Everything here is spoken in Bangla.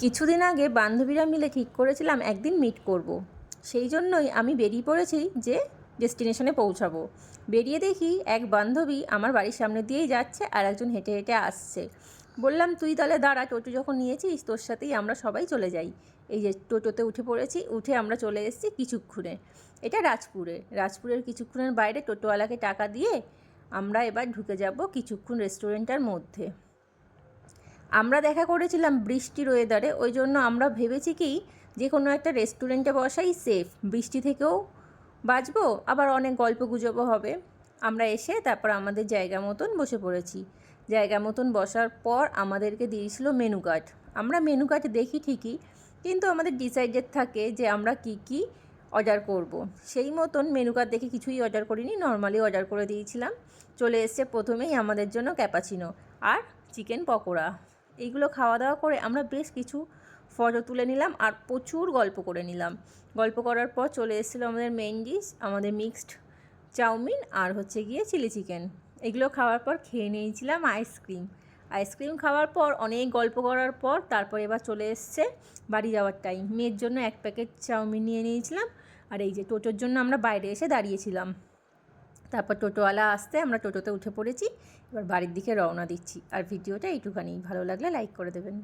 কিছুদিন আগে বান্ধবীরা মিলে ঠিক করেছিলাম একদিন মিট করব। সেই জন্যই আমি বেরিয়ে পড়েছি যে ডেস্টিনেশনে পৌঁছাবো। বেরিয়ে দেখি এক বান্ধবী আমার বাড়ির সামনে দিয়েই যাচ্ছে আর একজন হেঁটে হেঁটে আসছে। বললাম, তুই তাহলে দাঁড়া, টোটো যখন নিয়েছিস তোর সাথেই আমরা সবাই চলে যাই। এই যে টোটোতে উঠে পড়েছি, উঠে আমরা চলে এসেছি কিছুক্ষণে। এটা রাজপুরের কিছুক্ষণের বাইরে টোটোওয়ালাকে টাকা দিয়ে আমরা এবার ঢুকে যাব কিছুক্ষণ রেস্টুরেন্টের মধ্যে। আমরা দেখা করেছিলাম বৃষ্টির ওয়েদারে, ওই জন্য আমরা ভেবেছি কি যে কোনো একটা রেস্টুরেন্টে বসাই সেফ, বৃষ্টি থেকেও বাঁচবো, আবার অনেক গল্প গুজবও হবে। আমরা এসে তারপর আমাদের জায়গা মতন বসে পড়েছি। জায়গা মতন বসার পর আমাদেরকে দিয়েছিল মেনু কার্ড। আমরা মেনু কার্ড দেখি ঠিকই, কিন্তু আমাদের ডিসাইডেড থাকে যে আমরা কি কি অর্ডার করব। সেই মতন মেনু কার্ড দেখে কিছুই অর্ডার করিনি, নর্মালি অর্ডার করে দিয়েছিলাম। চলে এসছে প্রথমেই আমাদের জন্য ক্যাপাচিনো আর চিকেন পকোড়া। এইগুলো খাওয়া দাওয়া করে আমরা বেশ কিছু ফটো তুলে নিলাম আর প্রচুর গল্প করে নিলাম। গল্প করার পর চলে এসেছিলো আমাদের মেইন ডিশ, আমাদের মিক্সড চাউমিন আর হচ্ছে গিয়ে চিলি চিকেন। এগুলো খাওয়ার পর খেয়ে নিয়েছিলাম আইসক্রিম খাওয়ার পর অনেক গল্প করার পর তারপর এবার চলে এসছে বাড়ি যাওয়ার টাইম। মেয়ের জন্য এক প্যাকেট চাউমিন নিয়ে নিয়েছিলাম। আর এই যে টোটোর জন্য আমরা বাইরে এসে দাঁড়িয়েছিলাম। তারপর টোটোওয়ালা আসতে আমরা টোটোতে উঠে পড়েছি। এবার বাড়ির দিকে রওনা দিচ্ছি। আর ভিডিওটা এইটুখানি, ভালো লাগলে লাইক করে দেবেন।